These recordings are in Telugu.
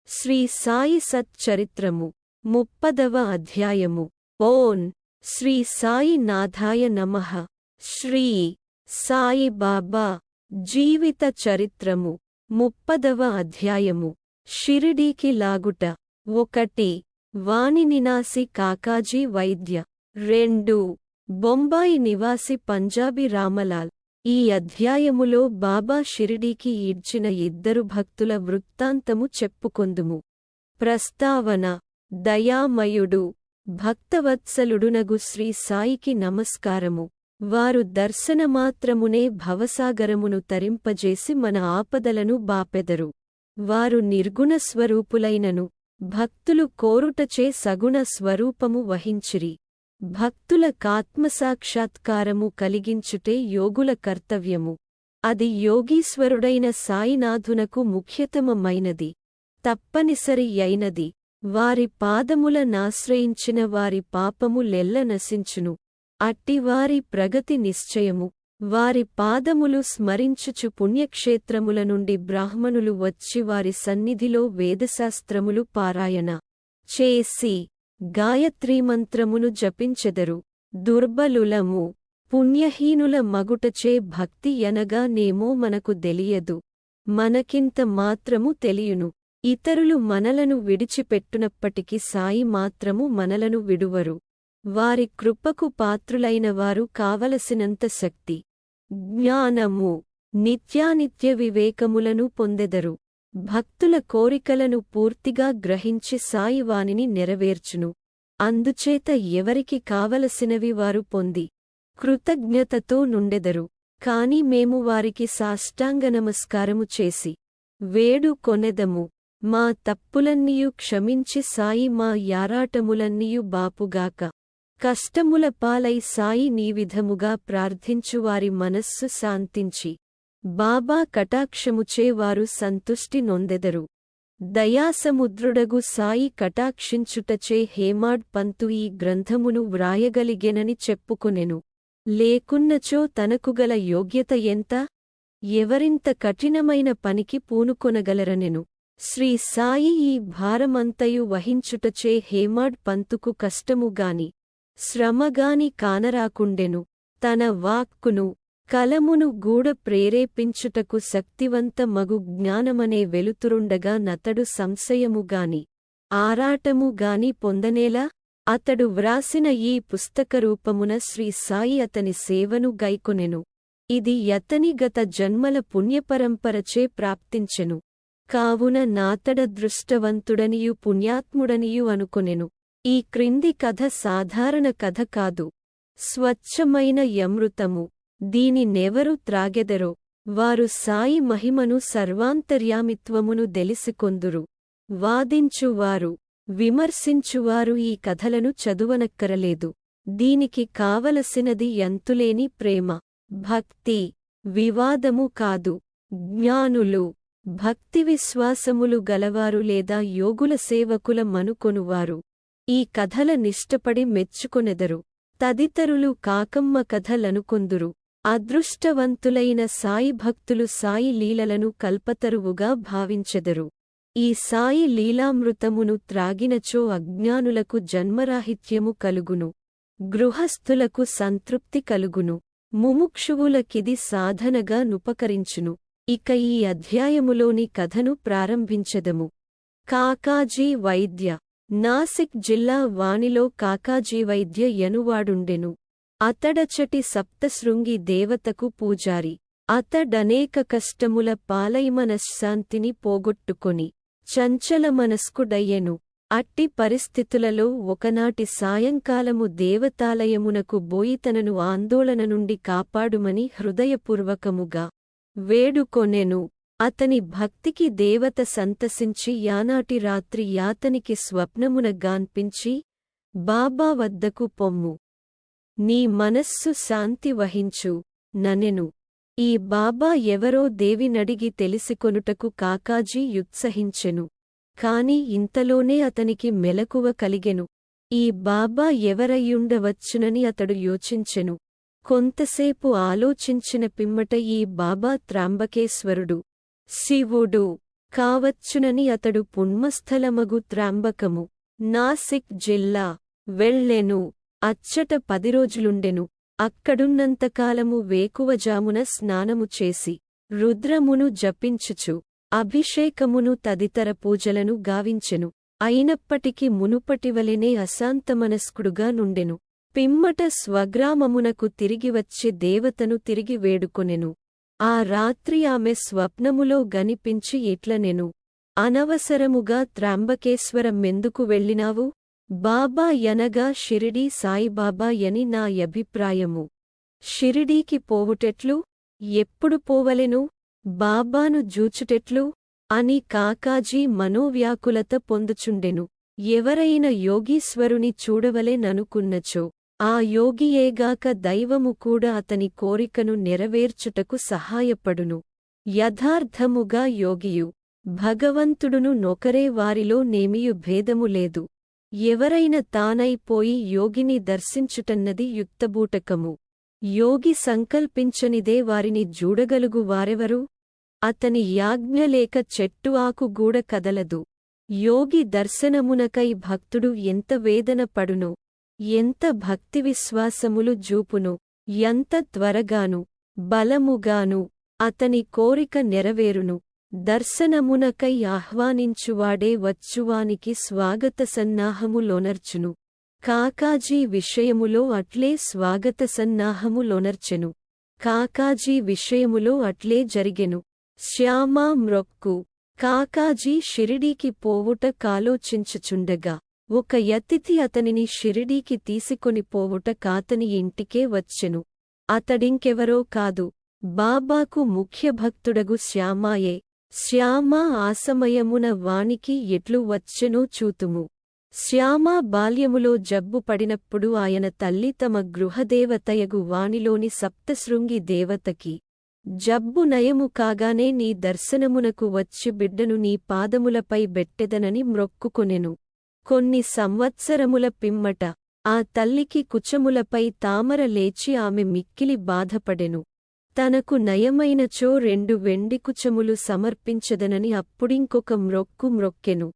శ్రీ సాయి సత్ చరిత్రము 30వ అధ్యాయము. ఓం శ్రీ సాయి నాథాయ నమః. శ్రీ సాయి బాబా జీవిత చరిత్రము 30వ అధ్యాయము. షిరిడీకి లాగుట. 1. వాణి నివాసి కాకాజీ వైద్య. 2. బొంబాయి నివాసి పంజాబీ రామలాల్. ఈ అధ్యాయములో బాబా షిరిడీకి ఈడ్చిన 2 భక్తుల వృత్తాంతము చెప్పుకొందుము. ప్రస్తావన. దయామయుడు భక్తవత్సలుడునగు శ్రీ సాయికి నమస్కారము. వారు దర్శనమాత్రమునే భవసాగరమును తరింపజేసి మన ఆపదలను బాపెదరు. వారు నిర్గుణ స్వరూపులైనను భక్తులు కోరుటచే సగుణ స్వరూపము వహించిరి. భక్తుల కాత్మసాక్షాత్కారము కలిగించుటే యోగుల కర్తవ్యము. అది యోగీశ్వరుడైన సాయినాథునకు ముఖ్యతమమైనది, తప్పనిసరి అయినది. వారి పాదముల నాశ్రయించిన వారి పాపము లెల్ల నశించును. అట్టివారి ప్రగతి నిశ్చయము. వారి పాదములు స్మరించుచు పుణ్యక్షేత్రముల నుండి బ్రాహ్మణులు వచ్చి వారి సన్నిధిలో వేదశాస్త్రములు పారాయణ చేసి గాయత్రీమంత్రమును జపించెదరు. దుర్బలులము పుణ్యహీనుల మగుటచే భక్తి ఎనగా నేమో మనకు తెలియదు. మనకింత మాత్రము తెలియును. ఇతరులు మనలను విడిచిపెట్టునప్పటికి సాయి మాత్రము మనలను విడువరు. వారి కృపకు పాత్రులైనవారు కావలసినంత శక్తి, జ్ఞానము, నిత్యానిత్య వివేకములను పొందెదరు. భక్తుల కోరికలను పూర్తిగా గ్రహించి సాయి వానిని నెరవేర్చును. అందుచేత ఎవరికి కావలసినవి వారు పొంది కృతజ్ఞతతో నుండెదరు. కాని మేము వారికి సాష్టాంగ నమస్కారము చేసి వేడు కొనెదము. మా తప్పులన్నీయు క్షమించి సాయి మా యారాటములన్నీయు బాపుగాక. కష్టముల పాలై సాయి నీవిధముగా ప్రార్థించువారి మనస్సు శాంతించి బాబా కటాక్షముచే వారు సంతుష్టి నొందెదరు. దయాసముద్రుడగు సాయి కటాక్షించుటచే హేమాడ్ పంతు ఈ గ్రంథమును వ్రాయగలిగెనని చెప్పుకొనెను. లేకున్నచో తనకుగల యోగ్యత ఎంత? ఎవరింత కఠినమైన పనికి పూనుకొనగలరనెను. శ్రీ సాయి ఈ భారమంతయు వహించుటచే హేమాడ్ పంతుకు కష్టముగాని శ్రమగాని కానరాకుండెను. తన వాక్కును కలమును గూడ ప్రేరేపించుటకు శక్తివంత మగు జ్ఞానమనే వెలుతురుండగా నతడు సంశయముగాని ఆరాటముగాని పొందనేలా? అతడు వ్రాసిన ఈ పుస్తకరూపమున శ్రీ సాయి అతని సేవను గైకొనెను. ఇది యతని గత జన్మల పుణ్యపరంపరచే ప్రాప్తించెను. కావున నాతడ దృష్టవంతుడనియు పుణ్యాత్ముడనియు అనుకొనెను. ఈ క్రింది కథ సాధారణ కథ కాదు, స్వచ్ఛమైన యమృతము. దీనినెవరు త్రాగెదరో వారు సాయి మహిమను సర్వాంతర్యామిత్వమును దెలిసికొందురు. వాదించువారు, విమర్శించువారు ఈ కథలను చదువనక్కరలేదు. దీనికి కావలసినది ఎంతులేని ప్రేమ, భక్తి, వివాదము కాదు. జ్ఞానులు, భక్తి విశ్వాసములు గలవారు లేదా యోగుల సేవకుల మనుకొనువారు ఈ కథల నిష్టపడి మెచ్చుకొనెదరు. తదితరులు కాకమ్మ కథలనుకొందురు. అదృష్టవంతులైన సాయి భక్తులు సాయి లీలలను కల్పతరువుగా భావించెదరు. ఈ సాయి లీలామృతమును త్రాగినచో అజ్ఞానులకు జన్మరాహిత్యము కలుగును, గృహస్థులకు సంతృప్తి కలుగును, ముముక్షువులకిది సాధనగా నుపకరించును. ఇక ఈ అధ్యాయములోని కథను ప్రారంభించెదము. కాకాజీ వైద్య. నాసిక్ జిల్లా వాణిలో కాకాజీ వైద్య యనువాడుండెను. అతడచటి సప్తశృంగి దేవతకు పూజారి. అతడనేక కష్టముల పాలై మనశ్శాంతిని పోగొట్టుకొని చంచలమనస్కుడయ్యెను. అట్టి పరిస్థితులలో ఒకనాటి సాయంకాలము దేవతాలయమునకు బోయి తనను ఆందోళన నుండి కాపాడుమని హృదయపూర్వకముగా వేడుకొనెను. అతని భక్తికి దేవత సంతసించి యానాటి రాత్రి యాతనికి స్వప్నమున గాన్పించి, బాబా వద్దకు పొమ్ము, నీ మనస్సు శాంతి వహించు ననెను. ఈ బాబా ఎవరో దేవినడిగి తెలిసికొనుటకు కాకాజీ యుత్సహించెను. కాని ఇంతలోనే అతనికి మెలకువ కలిగెను. ఈ బాబా ఎవరయ్యుండవచ్చునని అతడు యోచించెను. కొంతసేపు ఆలోచించిన పిమ్మట ఈ బాబా త్రాంబకేశ్వరుడు, శివుడు, కావచ్చునని అతడు పుణ్యస్థలమగు త్రాంబకము నాసిక్ జిల్లా వెళ్ళెను. అచ్చట 10 రోజులుండెను. అక్కడున్నంతకాలము వేకువజామున స్నానము చేసి రుద్రమును జపించుచు అభిషేకమును తదితర పూజలను గావించెను. అయినప్పటికి మునుపటివలెనే అశాంతమనస్కుడుగా నుండెను. పిమ్మట స్వగ్రామమునకు తిరిగివచ్చి దేవతను తిరిగి వేడుకొనెను. ఆ రాత్రి ఆమె స్వప్నములో గనిపించి ఇట్లనెను, అనవసరముగా త్రాంబకేశ్వరమెందుకు వెళ్ళినావు? బాబా యనగా షిరిడీ సాయిబాబా యని నా అభిప్రాయము. షిరిడీకి పోవుటెట్లు? ఎప్పుడు పోవలెను? బాబాను జూచుటెట్లు? అని కాకాజీ మనోవ్యాకులత పొందుచుండెను. ఎవరైన యోగీశ్వరుని చూడవలెననుకున్నచో ఆ యోగియేగాక దైవము కూడా అతని కోరికను నెరవేర్చుటకు సహాయపడును. యథార్థముగా యోగియు భగవంతుడును నొకరే, వారిలో నేమియు భేదము లేదు. ఎవరైన తానైపోయి యోగిని దర్శించుటన్నది యుక్తబూటకము. యోగి సంకల్పించనిదే వారిని జూడగలుగు వారెవరు? అతని యాజ్ఞలేక చెట్టు ఆకు గూడ కదలదు. యోగి దర్శనమునకై భక్తుడు ఎంత వేదన పడునో, ఎంత భక్తి విశ్వాసములు జూపును, ఎంత త్వరగాను బలముగాను అతని కోరిక నెరవేరును. దర్శనమునకై ఆహ్వానించువాడే వచ్చువానికి స్వాగత సన్నాహములొనర్చును. కాకాజీ విషయములో అట్లే స్వాగత సన్నాహములొనర్చెను. కాకాజీ విషయములో అట్లే జరిగెను. శ్యామా మ్రొక్కు. కాకాజీ షిరిడీకి పోవుట కాలోచించుచుండగా ఒక యతిథి అతనిని షిరిడీకి తీసుకొని పోవుట కాతని ఇంటికే వచ్చెను. అతడింకెవరో కాదు, బాబాకు ముఖ్యభక్తుడగు శ్యామాయే. శ్యామా ఆసమయమున వానికి ఎట్లు వచ్చెనో చూతుము. శ్యామా బాల్యములో జబ్బు పడినప్పుడు ఆయన తల్లి తమ గృహదేవతయగు వానిలోని సప్తశృంగి దేవతకి జబ్బు నయము కాగానే నీ దర్శనమునకు వచ్చి బిడ్డను నీ పాదములపై బెట్టెదనని మ్రొక్కుకొనెను. కొన్ని సంవత్సరముల పిమ్మట ఆ తల్లికి కుచములపై తామర లేచి ఆమె మిక్కిలి బాధపడెను. తనకు నయమైనచో 2 వెండి కుచములు సమర్పించదనని అప్పుడింకొక మ్రొక్కు మ్రొక్కెను.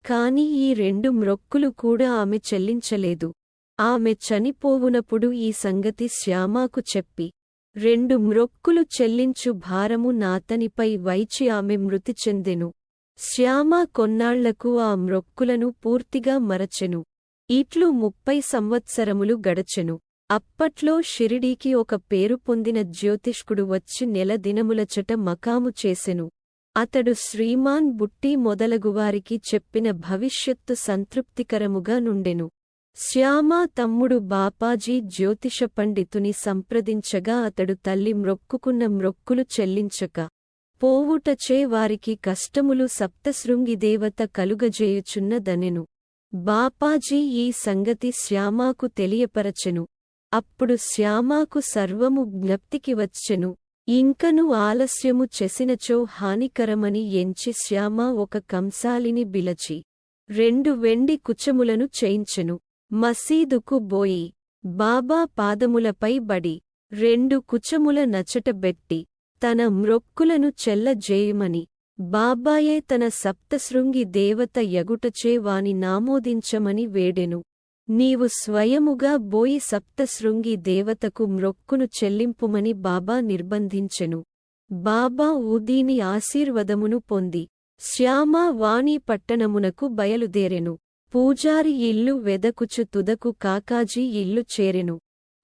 కాని ఈ 2 మ్రొక్కులు కూడా ఆమె చెల్లించలేదు. ఆమె చనిపోవునప్పుడు ఈ సంగతి శ్యామాకు చెప్పి 2 మ్రొక్కులు చెల్లించు భారము నాతనిపై వైచి ఆమె మృతి చెందెను. శ్యామా కొన్నాళ్లకు ఆ మ్రొక్కులను పూర్తిగా మరచెను. ఇట్లు 30 సంవత్సరములు గడచెను. అప్పట్లో షిరిడీకి ఒక పేరు పొందిన జ్యోతిష్కుడు వచ్చి నెల దినములచట మకాము చేసెను. అతడు శ్రీమాన్ బుట్టి మొదలగువారికి చెప్పిన భవిష్యత్తు సంతృప్తికరముగా నుండెను. శ్యామా తమ్ముడు బాపాజీ జ్యోతిష పండితుని సంప్రదించగా అతడు తల్లి మ్రొక్కుకున్న మ్రొక్కులు చెల్లించక పోవుటచే వారికి కష్టములు సప్తశృంగిదేవత కలుగజేయుచున్నదనెను. బాపాజీ ఈ సంగతి శ్యామాకు తెలియపరచెను. అప్పుడు శ్యామాకు సర్వము జ్ఞప్తికి వచ్చెను. ఇంకను ఆలస్యము చేసినచో హానికరమని ఎంచి శ్యామా ఒక కంసాలిని బిలచి 2 వెండి కుచములను చేయించెను. మసీదుకు బోయి బాబా పాదములపై బడి 2 కుచముల నచటబెట్టి తన మ్రొక్కులను చెల్లజేయుమని బాబాయే తన సప్తశృంగి దేవత యగుటచే వాని నామోదించమని వేడెను. నీవు స్వయముగా బోయి సప్తశృంగి దేవతకు మ్రొక్కును చెల్లింపుమని బాబా నిర్బంధించెను. బాబా ఊదీని ఆశీర్వదమును పొంది శ్యామా వాణి పట్టణమునకు బయలుదేరెను. పూజారి ఇల్లు వెదకుచు తుదకు కాకాజీ ఇల్లు చేరెను.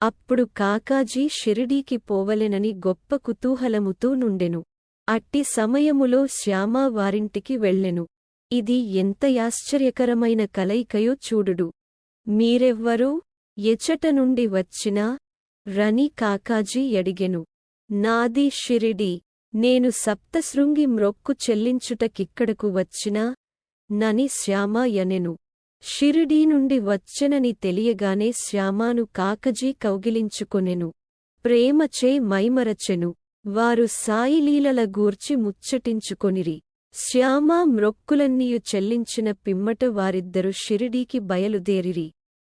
అప్పుడు కాకాజీ షిరిడీకి పోవలెనని గొప్ప కుతూహలముతో నుండెను. అట్టి సమయములో శ్యామా వారింటికి వెళ్ళెను. ఇది ఎంత ఆశ్చర్యకరమైన కలయికయో చూడుడు. మీరెవ్వరు? ఎచట నుండి వచ్చినా? రని కాకాజీ అడిగెను. నాది షిరిడీ. నేను సప్తశృంగి మ్రొక్కు చెల్లించుటకిక్కడకు వచ్చినా నని శ్యామా యనెను. షిరిడీ నుండి వచ్చెనని తెలియగానే శ్యామాను కాకజీ కౌగిలించుకొనెను. ప్రేమచే మైమరచెను. వారు సాయిలీలల గూర్చి ముచ్చటించుకొనిరి. శ్యామా మ్రొక్కులన్నీయు చెల్లించిన పిమ్మట వారిద్దరు షిరిడీకి బయలుదేరిరి.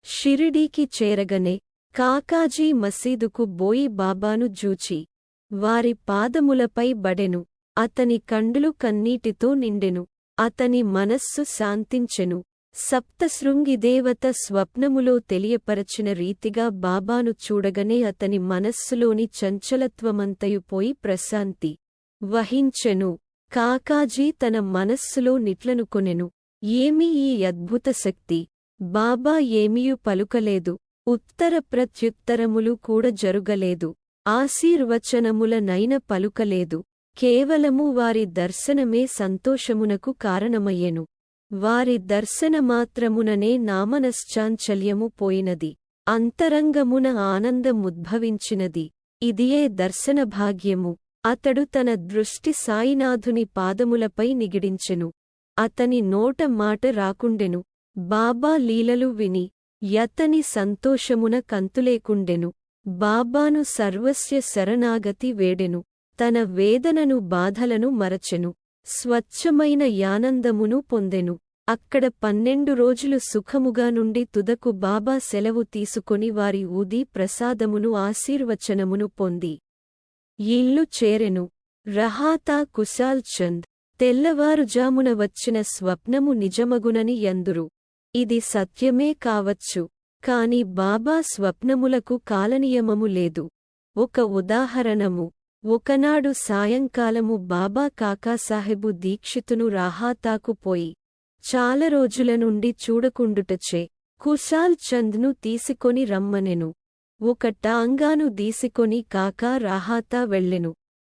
షిరిడీకి చేరగనే కాకాజీ మసీదుకు బోయి బాబాను జూచి వారి పాదములపై బడెను. అతని కండ్లు కన్నీటితో నిండెను. అతని మనస్సు శాంతించెను. సప్తశృంగిదేవత స్వప్నములో తెలియపరచిన రీతిగా బాబాను చూడగనే అతని మనస్సులోని చంచలత్వమంతయు పోయి ప్రశాంతి వహించెను. కాకాజీ తన మనస్సులో నిట్లనుకొనెను, ఏమి ఈ అద్భుత శక్తి! బాబా ఏమియు పలుకలేదు, ఉత్తర ప్రత్యుత్తరములు కూడా జరుగలేదు, ఆశీర్వచనముల నైన పలుకలేదు. కేవలము వారి దర్శనమే సంతోషమునకు కారణమయ్యెను. వారి దర్శనమాత్రముననే నామనశ్చాంచల్యము పోయినది. అంతరంగమున ఆనందముద్భవించినది. ఇదియే దర్శనభాగ్యము. అతడు తన దృష్టి సాయినాథుని పాదములపై నిగిడించెను. అతని నోట మాట రాకుండెను. బాబా లీలలు విని యతని సంతోషమున కంతులేకుండెను. బాబాను సర్వస్య శరణాగతి వేడెను. తన వేదనను బాధలను మరచెను. స్వచ్ఛమైన యానందమును పొందెను. అక్కడ 12 రోజులు సుఖముగా నుండి తుదకు బాబా సెలవు తీసుకొని వారి ఊది ప్రసాదమును ఆశీర్వచనమును పొంది ఇల్లు చేరెను. రహాతా కుశాల్ చంద్ తెల్లవారుజామున వచ్చిన స్వప్నము నిజమగునని యందురు. ఇది సత్యమే కావచ్చు, కాని బాబా స్వప్నములకు కాలనియమము లేదు. ఒక ఉదాహరణము. ఒకనాడు సాయంకాలము బాబా కాకాసాహెబు దీక్షితును రాహాతాకు పోయి చాలా రోజుల నుండి చూడకుండుటచే కుశాల్ చంద్ను తీసుకొని రమ్మనెను. ఒక టాంగాను దీసికొని కాకా రాహాతా వెళ్ళెను.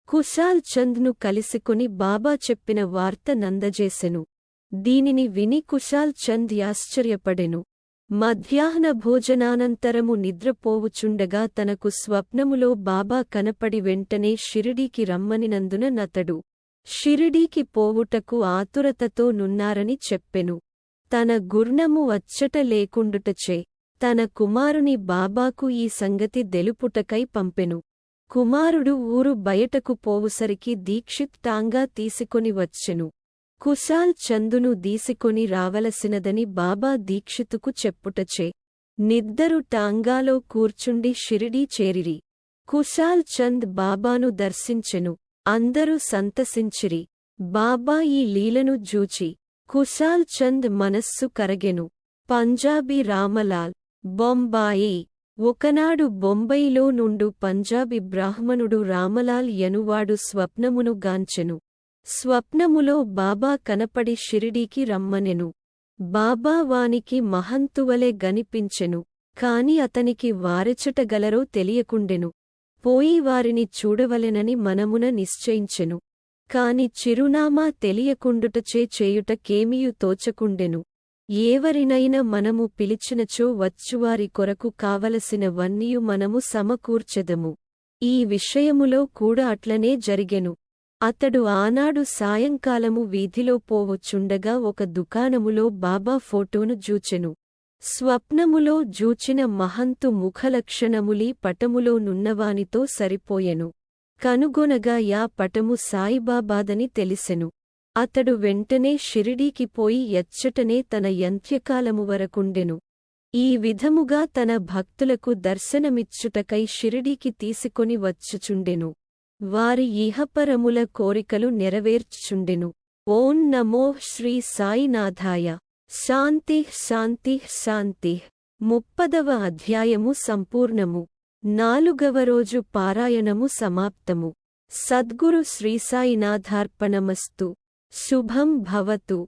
కుశాల్ చంద్ను కలిసికొని బాబా చెప్పిన వార్త నందజేసెను. దీనిని విని కుశాల్ చంద్ ఆశ్చర్యపడెను. మధ్యాహ్న భోజనానంతరము నిద్రపోవుచుండగా తనకు స్వప్నములో బాబా కనపడి వెంటనే షిరిడీకి రమ్మనినందున నతడు షిరిడీకి పోవుటకు ఆతురతతో నున్నారని చెప్పెను. తన గుర్ణము అచ్చట లేకుండుటచే తన కుమారుని బాబాకు ఈ సంగతి దెలుపుటకై పంపెను. కుమారుడు ఊరు బయటకు పోవుసరికి దీక్షిత్ టాంగా తీసుకొని వచ్చెను. కుశాల్ చందును దీసికొని రావలసినదని బాబా దీక్షితుకు చెప్పుటచే నిద్దరు టాంగాలో కూర్చుండి షిరిడీ చేరిరి. కుశాల్ చంద్ బాబాను దర్శించెను. అందరూ సంతసించిరి. బాబా ఈ లీలను జూచి కుశాల్ చంద్ మనస్సు కరగెను. పంజాబీ రామలాల్, బొంబాయి. ఒకనాడు బొంబయిలో నుండు పంజాబీ బ్రాహ్మణుడు రామలాల్ యనువాడు స్వప్నమును గాంచెను. స్వప్నములో బాబా కనపడి షిరిడీకి రమ్మనెను. బాబా వానికి మహంతువలే గనిపించెను. కాని అతనికి వారెచటగలరో తెలియకుండెను. పోయి వారిని చూడవలెనని మనమున నిశ్చయించెను. కాని చిరునామా తెలియకుండుటచే చేయుటకేమియు తోచకుండెను. ఏవరినైనా మనము పిలిచినచో వచ్చువారి కొరకు కావలసినవన్నీయు మనము సమకూర్చెదము. ఈ విషయములో కూడా అట్లనే జరిగెను. అతడు ఆనాడు సాయంకాలము వీధిలో పోవచ్చుండగా ఒక దుకాణములో బాబా ఫోటోను జూచెను. స్వప్నములో జూచిన మహంతు ముఖలక్షణములీ పటములో నున్నవానితో సరిపోయెను. కనుగొనగా యా పటము సాయిబాబాదని తెలిసెను. అతడు వెంటనే షిరిడీకి పోయి ఎచ్చటనే తన యంత్యకాలము వరకుండెను. ఈ విధముగా తన భక్తులకు దర్శనమిచ్చుటకై షిరిడీకి తీసుకొని వచ్చుచుండెను. వారి ఇహపరముల కోరికలు నెరవేర్చుచుండెను. ఓం నమో శ్రీ సాయినాథాయ. శాంతి శాంతి శాంతి. 30వ అధ్యాయము సంపూర్ణము. 4వ రోజు పారాయణము సమాప్తము. సద్గురు శ్రీసాయినాథార్పణమస్తు. శుభం భవతు.